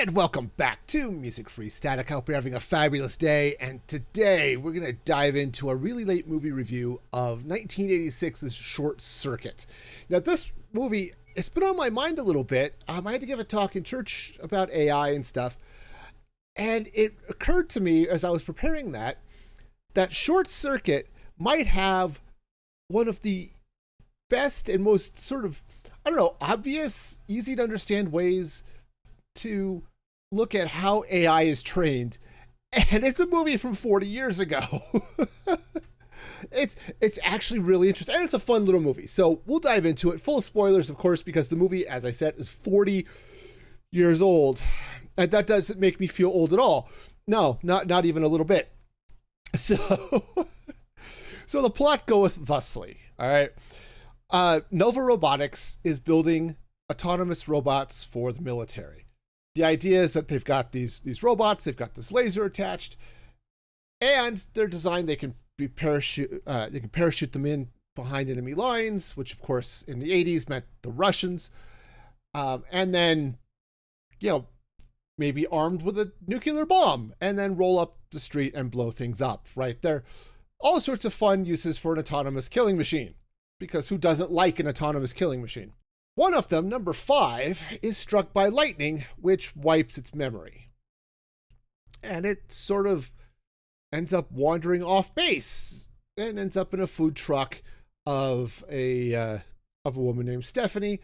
And welcome back to Music Free Static. I hope you're having a fabulous day. And today we're going to dive into a really late movie review of 1986's Short Circuit. Now, this movie, it's been on my mind a little bit. I had to give a talk in church about AI and stuff. And it occurred to me as I was preparing that Short Circuit might have one of the best and most sort of, obvious, easy to understand ways to look at how AI is trained. And it's a movie from 40 years ago. It's actually really interesting. And it's a fun little movie. So we'll dive into it. Full spoilers, of course, because the movie, as I said, is 40 years old. And that doesn't make me feel old at all. No, not even a little bit. So, so the plot goeth thusly. All right. Nova Robotics is building autonomous robots for the military. The idea is that they've got these robots, they've got this laser attached, and they're designed, they can parachute them in behind enemy lines, which of course in the 80s meant the Russians, and then, maybe armed with a nuclear bomb, and then roll up the street and blow things up, right? There are all sorts of fun uses for an autonomous killing machine, because who doesn't like an autonomous killing machine? One of them, number 5, is struck by lightning, which wipes its memory. And it sort of ends up wandering off base and ends up in a food truck of a woman named Stephanie,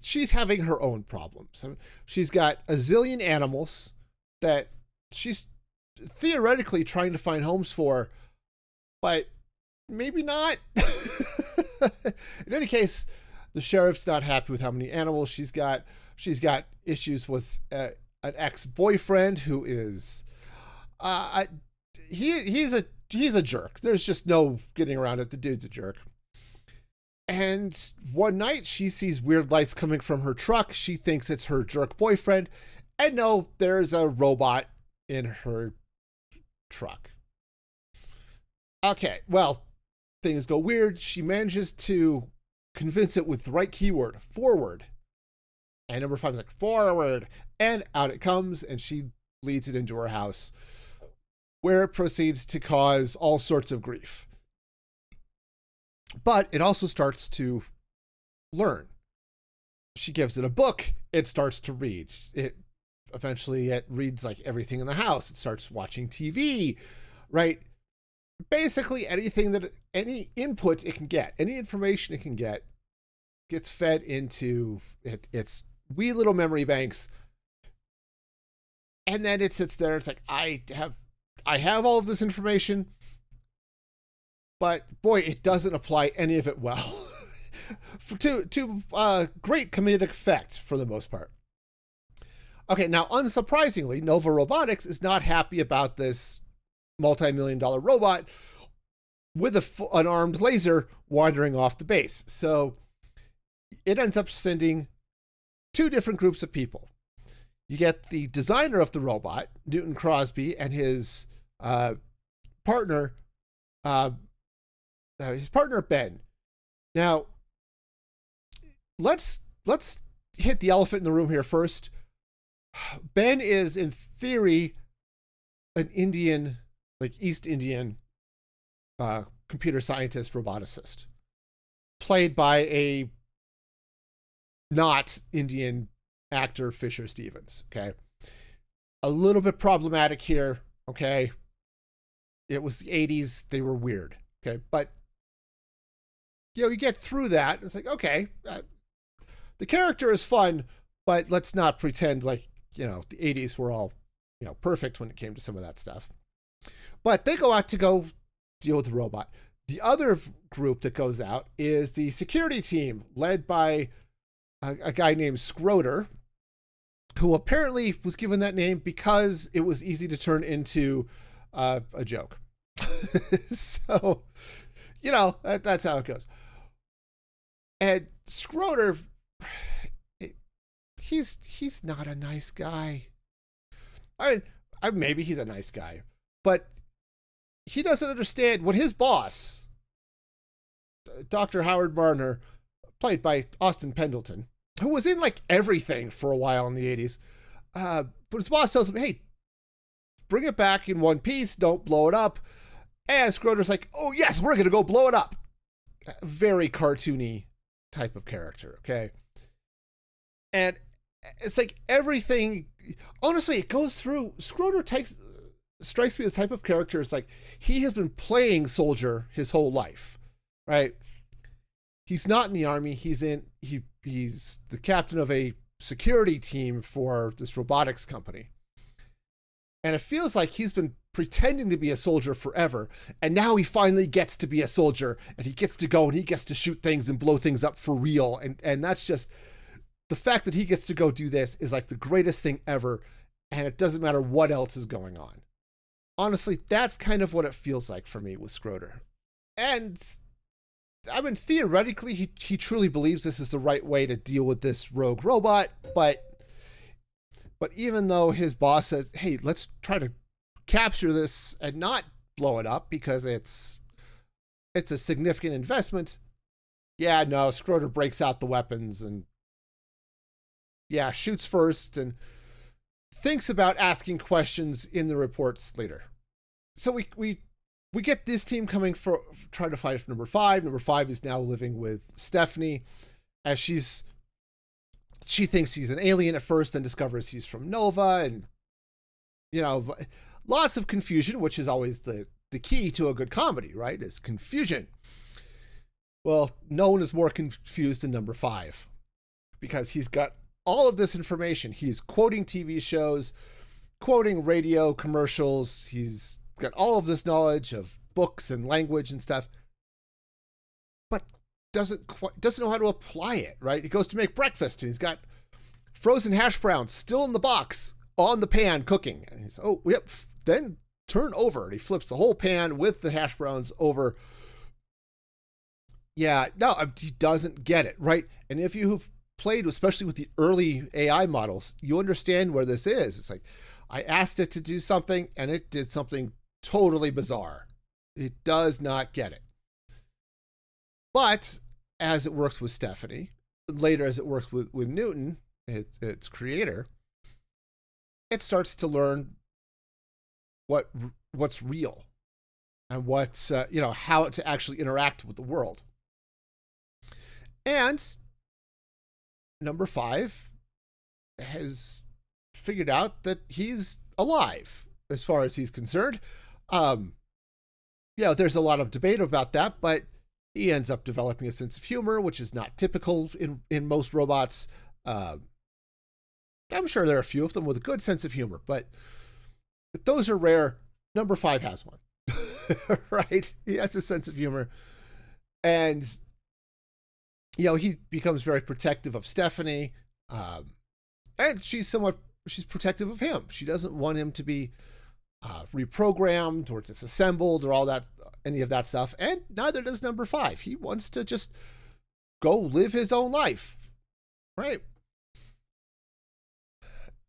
she's having her own problems. I mean, she's got a zillion animals that she's theoretically trying to find homes for, but maybe not. In any case, the sheriff's not happy with how many animals she's got. She's got issues with an ex-boyfriend who is, he's a jerk. There's just no getting around it. The dude's a jerk. And one night she sees weird lights coming from her truck. She thinks it's her jerk boyfriend. And no, there's a robot in her truck. Okay, well, things go weird. She manages to convince it with the right keyword, forward. And number 5 is like, forward. And out it comes, and she leads it into her house, where it proceeds to cause all sorts of grief. But it also starts to learn. She gives it a book, it starts to read. Eventually it reads like everything in the house. It starts watching TV, right? Basically any input it can get, any information it can get, gets fed into its wee little memory banks. And then it sits there. It's like, I have all of this information, but boy, it doesn't apply any of it well to great comedic effect for the most part. Okay, now unsurprisingly, Nova Robotics is not happy about this multi-million-dollar robot with an armed laser wandering off the base. So it ends up sending 2 different groups of people. You get the designer of the robot, Newton Crosby, and his partner, Ben. Now, let's hit the elephant in the room here first. Ben is, in theory, an Indian, like East Indian computer scientist, roboticist, played by a not Indian actor, Fisher Stevens. Okay. A little bit problematic here. Okay. It was the 80s. They were weird. Okay. But, you get through that. It's like, okay, the character is fun, but let's not pretend like, the 80s were all, perfect when it came to some of that stuff. But they go out to go deal with the robot. The other group that goes out is the security team, led by a guy named Scroder, who apparently was given that name because it was easy to turn into a joke. So, that's how it goes. And Scroder, he's not a nice guy. I mean, maybe he's a nice guy, but he doesn't understand when his boss, Dr. Howard Marner, played by Austin Pendleton, who was in like everything for a while in the 80s. But his boss tells him, hey, bring it back in one piece, don't blow it up. And Schroeder's like, oh yes, we're going to go blow it up. Very cartoony type of character, okay? And it's like everything, honestly, it goes through, Schroeder strikes me as the type of character, it's like he has been playing soldier his whole life, right? He's not in the army, he's the captain of a security team for this robotics company. And it feels like he's been pretending to be a soldier forever, and now he finally gets to be a soldier, and he gets to go and he gets to shoot things and blow things up for real. And that's just, the fact that he gets to go do this is like the greatest thing ever, and it doesn't matter what else is going on. Honestly, that's kind of what it feels like for me with Schroeder. And I mean, theoretically, he truly believes this is the right way to deal with this rogue robot, but even though his boss says, hey, let's try to capture this and not blow it up because it's a significant investment. Yeah, no, Schroeder breaks out the weapons and shoots first and thinks about asking questions in the reports later. So we get this team coming for trying to fight for number 5. Number 5 is now living with Stephanie as she thinks he's an alien at first, then discovers he's from Nova, and lots of confusion, which is always the key to a good comedy, right? Is confusion. Well, no one is more confused than number 5 because he's got all of this information. He's quoting TV shows, quoting radio commercials. He's got all of this knowledge of books and language and stuff, but doesn't know how to apply it, right? He goes to make breakfast and he's got frozen hash browns still in the box on the pan cooking. And he's, oh, yep, then turn over. And he flips the whole pan with the hash browns over. Yeah, no, he doesn't get it, right? And if you've played, especially with the early AI models, you understand where this is. It's like, I asked it to do something and it did something totally bizarre. It does not get it. But as it works with Stephanie, later as it works with Newton, its creator, it starts to learn what's real and what's how to actually interact with the world. And number 5 has figured out that he's alive as far as he's concerned. There's a lot of debate about that, but he ends up developing a sense of humor, which is not typical in most robots. I'm sure there are a few of them with a good sense of humor, but those are rare. Number 5 has one, right? He has a sense of humor. And, he becomes very protective of Stephanie. And she's protective of him. She doesn't want him to be reprogrammed or disassembled or any of that stuff. And neither does number 5. He wants to just go live his own life, right?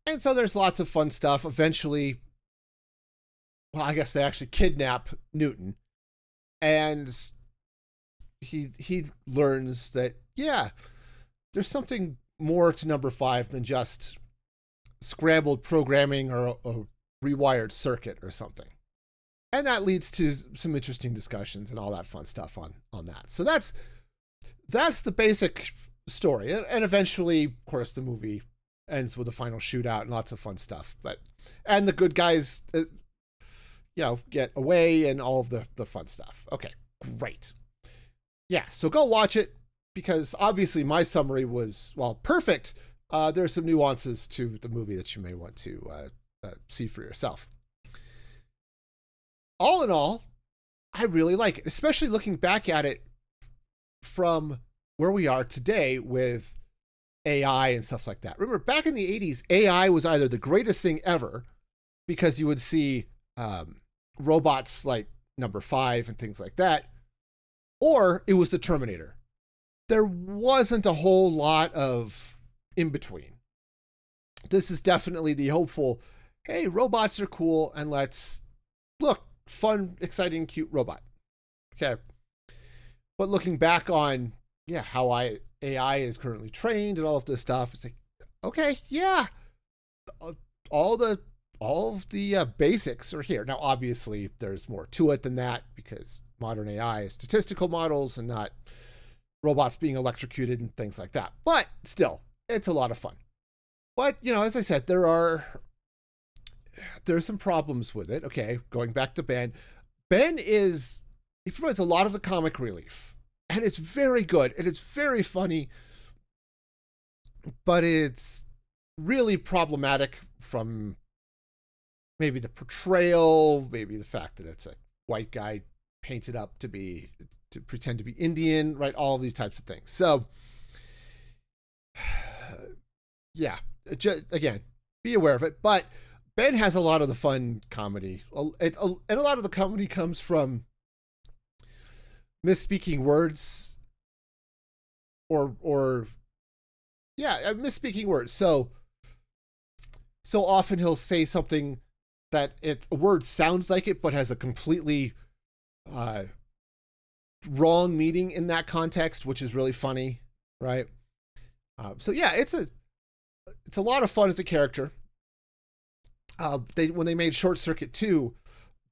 And so there's lots of fun stuff. Eventually, well, I guess they actually kidnap Newton, and he learns that, there's something more to number 5 than just scrambled programming or a rewired circuit or something. And that leads to some interesting discussions and all that fun stuff on that. So that's the basic story. And eventually, of course, the movie ends with a final shootout and lots of fun stuff. And the good guys, get away and all of the fun stuff. Okay, great. Yeah, so go watch it because obviously my summary was, perfect. There are some nuances to the movie that you may want to see for yourself. All in all, I really like it, especially looking back at it from where we are today with AI and stuff like that. Remember, back in the 80s, AI was either the greatest thing ever because you would see robots like number 5 and things like that, or it was the Terminator. There wasn't a whole lot of in between. This is definitely the hopeful, hey, robots are cool, and let's look, fun, exciting, cute robot. Okay. But looking back on, how I AI is currently trained and all of this stuff. It's like, okay, yeah, all of the basics are here. Now, obviously, there's more to it than that because modern AI is statistical models and not robots being electrocuted and things like that. But still, it's a lot of fun. But, as I said, there's some problems with it. Okay, going back to Ben. He provides a lot of the comic relief. And it's very good. And it's very funny. But it's really problematic from maybe the portrayal, maybe the fact that it's a white guy painted up to pretend to be Indian, right? All of these types of things. So, yeah, again, be aware of it. But Ben has a lot of the fun comedy, and a lot of the comedy comes from misspeaking words, misspeaking words. So often he'll say something that a word sounds like it, but has a completely wrong meaning in that context, which is really funny, right? So yeah, it's a lot of fun as a character. When they made Short Circuit 2,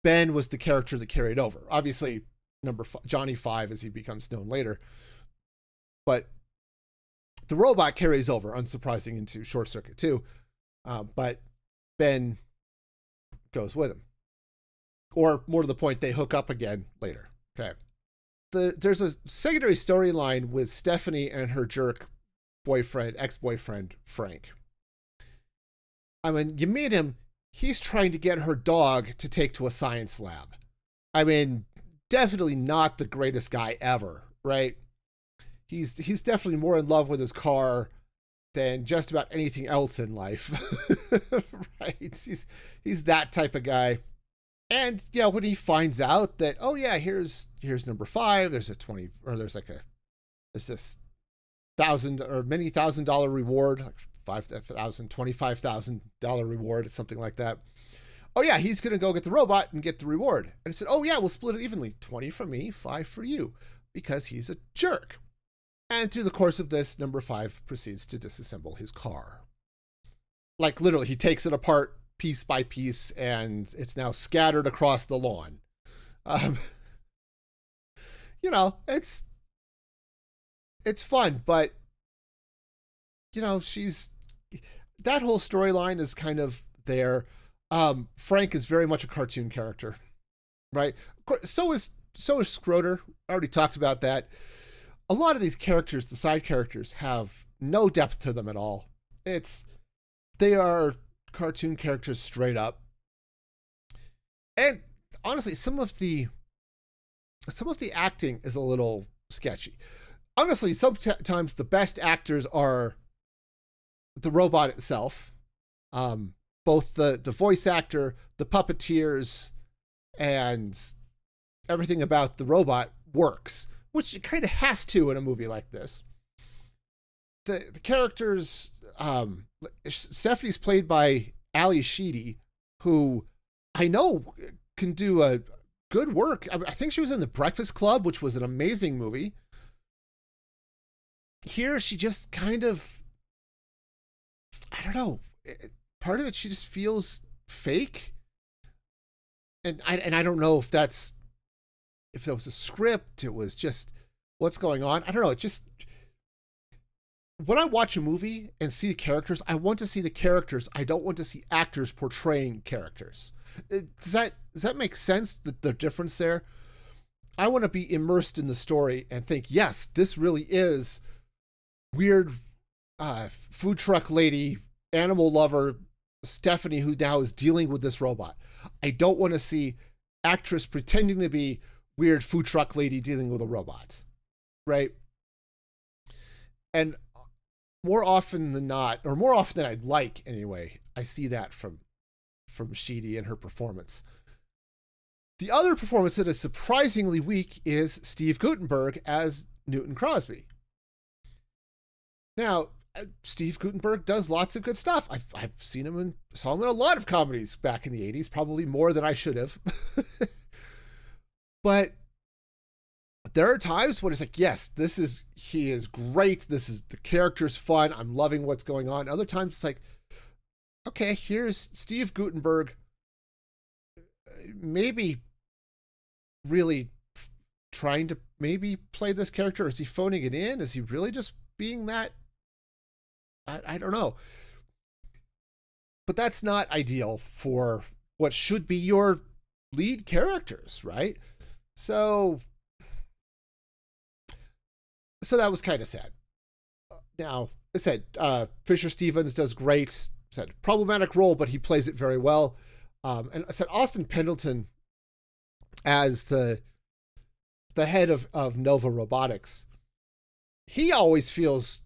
Ben was the character that carried over. Obviously, Johnny 5 as he becomes known later, but the robot carries over, unsurprising, into Short Circuit 2. But Ben goes with him, or more to the point, they hook up again later. Okay. There's a secondary storyline with Stephanie and her jerk ex-boyfriend, Frank. I mean, you meet him, he's trying to get her dog to take to a science lab. I mean, definitely not the greatest guy ever, right? He's definitely more in love with his car than just about anything else in life. Right? He's that type of guy. And when he finds out that, oh yeah, here's number 5, there's this $1,000 or many $1,000 reward, like $5,000, $25,000 reward, something like that. Oh yeah, he's gonna go get the robot and get the reward. And I said, oh yeah, we'll split it evenly, 20 for me, 5 for you, because he's a jerk. And through the course of this, number 5 proceeds to disassemble his car. Like literally, he takes it apart piece by piece, and it's now scattered across the lawn. It's fun, but that whole storyline is kind of there. Frank is very much a cartoon character, right? So is Scroder. I already talked about that. A lot of these characters, the side characters, have no depth to them at all. They are cartoon characters straight up. And honestly, some of the acting is a little sketchy. Honestly, sometimes the best actors are the robot itself. Both the voice actor, the puppeteers, and everything about the robot works, which it kind of has to in a movie like this. The characters, Stephanie's played by Ali Sheedy, who I know can do a good work. I think she was in The Breakfast Club, which was an amazing movie. Here, she just kind of, I don't know, part of it, she just feels fake. And I don't know if that was a script, it was just what's going on. I don't know. It just, when I watch a movie and see the characters, I want to see the characters. I don't want to see actors portraying characters. Does that make sense? The difference there? I want to be immersed in the story and think, yes, this really is weird food truck lady, animal lover Stephanie, who now is dealing with this robot. I don't want to see actress pretending to be weird food truck lady dealing with a robot, right? And more often than not, or more often than I'd like anyway, I see that from Sheedy and her performance. The other performance that is surprisingly weak is Steve Guttenberg as Newton Crosby. Now, Steve Guttenberg does lots of good stuff. I've seen him saw him in a lot of comedies back in the 80s, probably more than I should have. But there are times when it's like, yes, he is great. The character's fun. I'm loving what's going on. Other times it's like, okay, here's Steve Guttenberg, maybe really trying to maybe play this character. Is he phoning it in? Is he really just being that? I don't know. But that's not ideal for what should be your lead characters, right? So that was kind of sad. Now, I said, Fisher Stevens does great. Said problematic role, but he plays it very well. And I said Austin Pendleton as the head of Nova Robotics. He always feels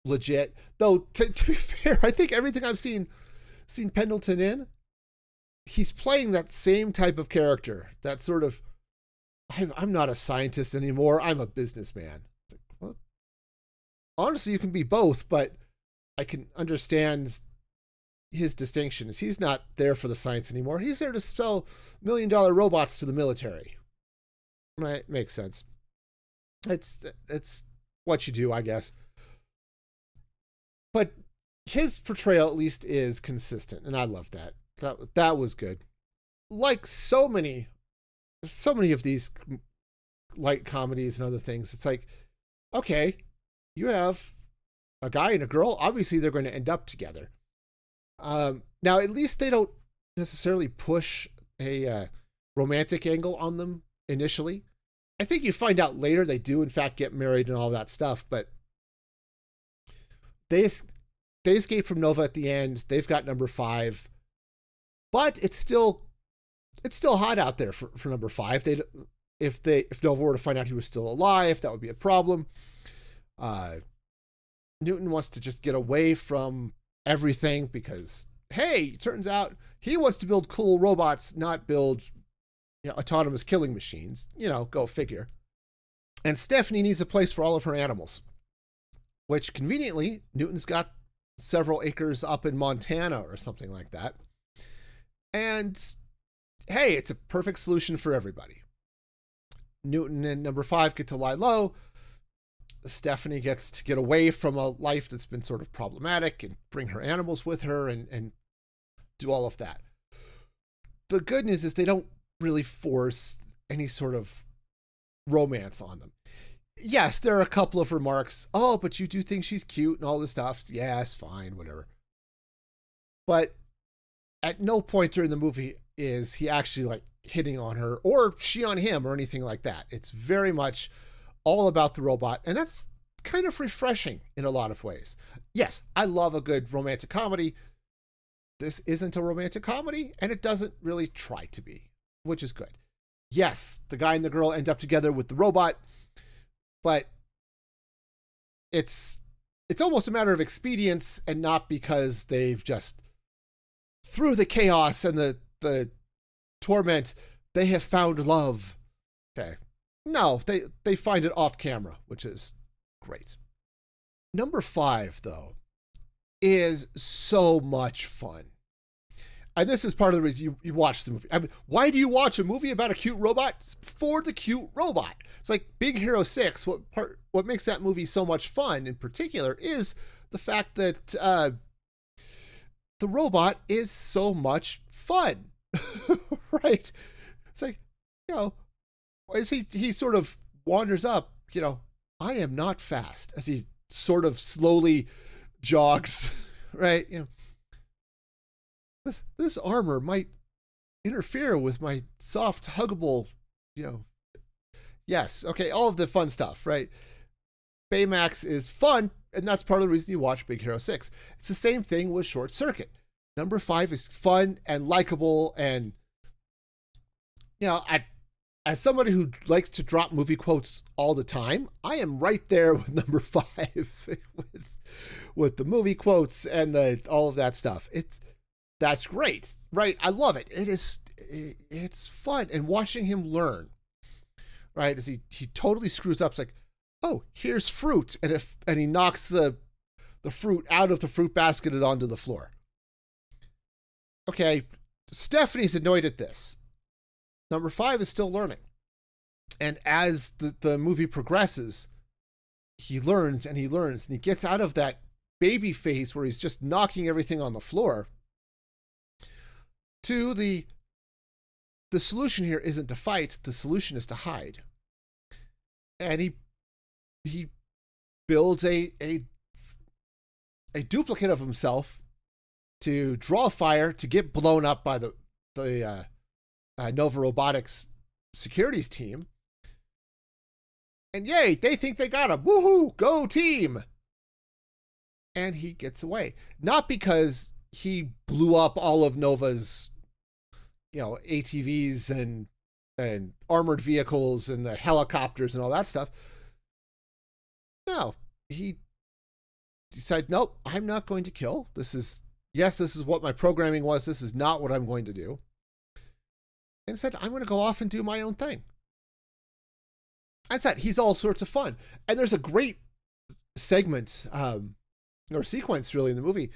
legit, though. To be fair, I think everything I've seen Pendleton in, he's playing that same type of character. That sort of, I'm not a scientist anymore. I'm a businessman. It's like, well, honestly, you can be both, but I can understand his distinction. Is he's not there for the science anymore. He's there to sell $1 million robots to the military. Right, makes sense. It's what you do, I guess. But his portrayal at least is consistent, and I love that. That was good. Like so many of these light comedies and other things, it's like, okay, you have a guy and a girl. Obviously, they're going to end up together. Now, at least they don't necessarily push a romantic angle on them initially. I think you find out later they do, in fact, get married and all that stuff, but they escape from Nova at the end. They've got number 5, but it's still hot out there for number 5. If Nova were to find out he was still alive, that would be a problem. Newton wants to just get away from everything because, hey, it turns out he wants to build cool robots, not build, autonomous killing machines. Go figure. And Stephanie needs a place for all of her animals, which conveniently Newton's got several acres up in Montana or something like that. And hey, it's a perfect solution for everybody. Newton and number 5 get to lie low. Stephanie gets to get away from a life that's been sort of problematic and bring her animals with her and do all of that. The good news is they don't really force any sort of romance on them. Yes, there are a couple of remarks. Oh, but you do think she's cute and all this stuff. Yes, fine, whatever. But at no point during the movie is he actually like hitting on her or she on him or anything like that. It's very much all about the robot, and that's kind of refreshing in a lot of ways. Yes, I love a good romantic comedy. This isn't a romantic comedy, and it doesn't really try to be, which is good. Yes, the guy and the girl end up together with the robot, but it's almost a matter of expedience and not because they've just, through the chaos and the torment, they have found love. Okay. No, they find it off camera, which is great. Number 5, though, is so much fun. And this is part of the reason you watch the movie. I mean, why do you watch a movie about a cute robot? It's for the cute robot. It's like Big Hero 6. What makes that movie so much fun in particular is the fact that the robot is so much fun. Right? It's like, as he sort of wanders up, I am not fast, as he sort of slowly jogs, right? This armor might interfere with my soft, huggable, yes, okay, all of the fun stuff, right? Baymax is fun, and that's part of the reason you watch Big Hero 6. It's the same thing with Short Circuit. Number 5 is fun and likable, and as somebody who likes to drop movie quotes all the time, I am right there with number 5 with the movie quotes and all of that stuff. That's great, right? I love it. It's fun, and watching him learn, right? As he totally screws up. It's like, oh, here's fruit, and he knocks the fruit out of the fruit basket and onto the floor. Okay, Stephanie's annoyed at this. Number 5 is still learning. And as the movie progresses, he learns and he learns and he gets out of that baby phase where he's just knocking everything on the floor to the solution here isn't to fight, the solution is to hide. And he builds a duplicate of himself to draw fire, to get blown up by the Nova Robotics securities team. And yay, they think they got him. Woohoo, go team. And he gets away. Not because he blew up all of Nova's, ATVs and armored vehicles and the helicopters and all that stuff. No, he decided, nope, I'm not going to kill. This is what my programming was. This is not what I'm going to do. And said, I'm going to go off and do my own thing. And said, he's all sorts of fun. And there's a great segment, or sequence really in the movie.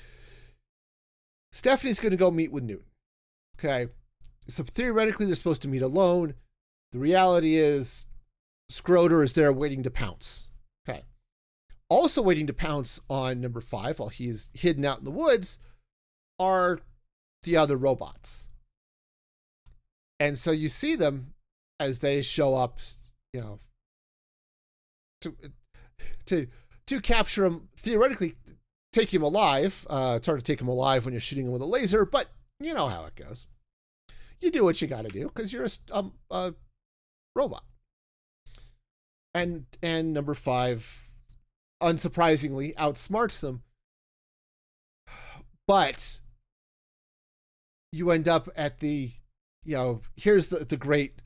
Stephanie's going to go meet with Newton. Okay. So theoretically, they're supposed to meet alone. The reality is Schroeder is there waiting to pounce. Okay. Also waiting to pounce on number 5 while he is hidden out in the woods are the other robots. And so you see them as they show up, to capture him, theoretically take him alive. It's hard to take him alive when you're shooting him with a laser, but you know how it goes. You do what you got to do because you're a robot. And number 5, unsurprisingly, outsmarts them. But you end up at the, here's the great,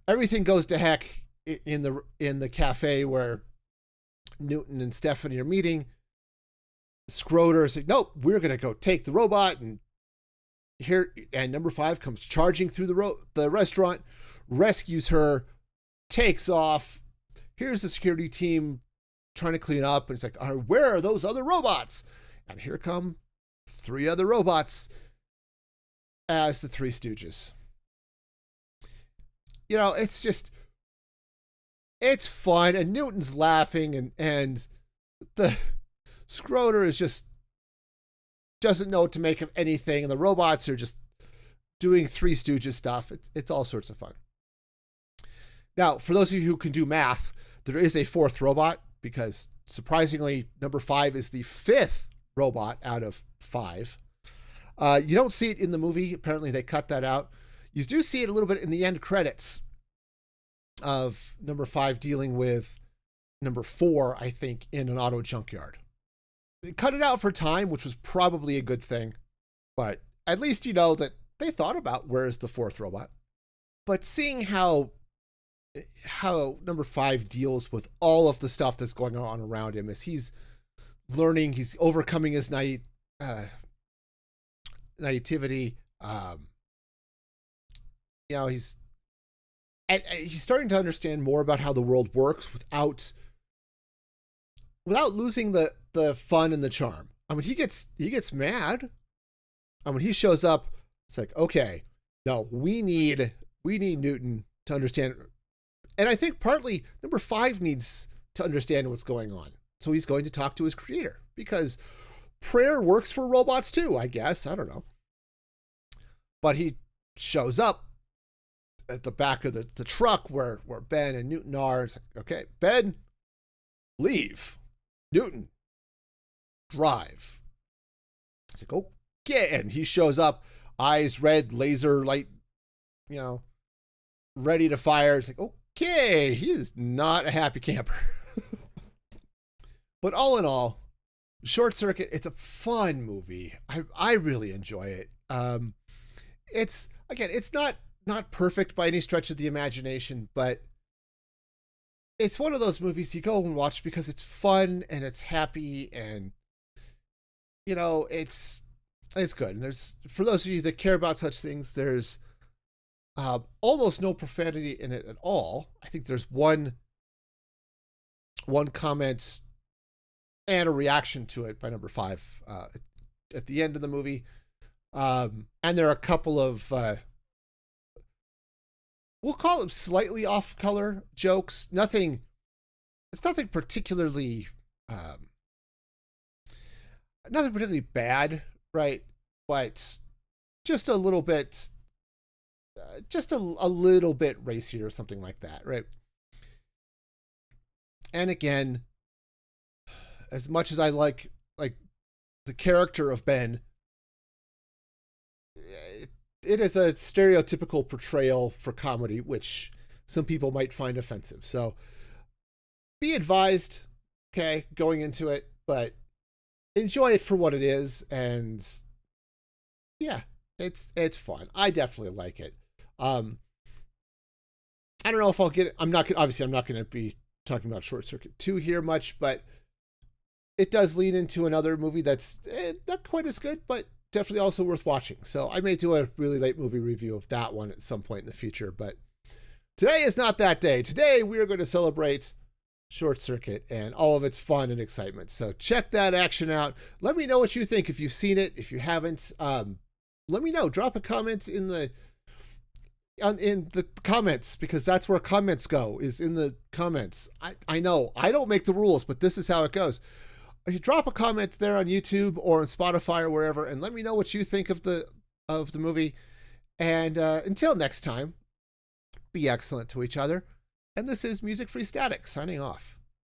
everything goes to heck in the cafe where Newton and Stephanie are meeting. Schroeder is like, nope, we're going to go take the robot. And number 5 comes charging through the restaurant, rescues her, takes off. Here's the security team trying to clean up. And it's like, where are those other robots? And here come 3 other robots as the Three Stooges. It's fun. And Newton's laughing and the Schroeder is just doesn't know what to make of anything. And the robots are just doing Three Stooges stuff. It's all sorts of fun. Now, for those of you who can do math, there is a 4th robot because surprisingly, number 5 is the 5th robot out of 5. You don't see it in the movie. Apparently they cut that out. You do see it a little bit in the end credits of number 5 dealing with number 4, I think, in an auto junkyard. They cut it out for time, which was probably a good thing, but at least you know that they thought about where is the 4th robot. But seeing how number 5 deals with all of the stuff that's going on around him as he's learning, he's overcoming his naivety. He's starting to understand more about how the world works without losing the fun and the charm. I mean, he gets mad. And when he shows up, it's like, okay, no, we need Newton to understand. And I think partly number 5 needs to understand what's going on. So he's going to talk to his creator because prayer works for robots too, I guess. I don't know. But he shows up at the back of the truck where Ben and Newton are. It's like, okay, Ben, leave. Newton, drive. It's like, okay. And he shows up, eyes red, laser light, ready to fire. It's like, okay, he is not a happy camper. But all in all, Short Circuit, it's a fun movie. I really enjoy it. It's not perfect by any stretch of the imagination, but it's one of those movies you go and watch because it's fun and it's happy and it's good. And there's, for those of you that care about such things, there's almost no profanity in it at all. I think there's one comment and a reaction to it by number 5 at the end of the movie. And there are a couple of we'll call it slightly off color jokes. It's nothing particularly, nothing particularly bad, right? But just a little bit, just a little bit racier or something like that, right? And again, as much as I like the character of Ben, it is a stereotypical portrayal for comedy, which some people might find offensive. So be advised, okay, going into it, but enjoy it for what it is, and yeah, it's fun. I definitely like it. I don't know if I'll get it. I'm not going to be talking about Short Circuit 2 here much, but it does lead into another movie that's not quite as good, but definitely also worth watching. So I may do a really late movie review of that one at some point in the future, but today is not that day. Today we are going to celebrate Short Circuit and all of its fun and excitement. So check that action out. Let me know what you think if you've seen it. If you haven't, let me know. Drop a comment in the comments, because that's where comments go, is in the comments. I know I don't make the rules, but this is how it goes. You drop a comment there on YouTube or on Spotify or wherever, and let me know what you think of the movie. And until next time, be excellent to each other. And this is Music Free Static signing off.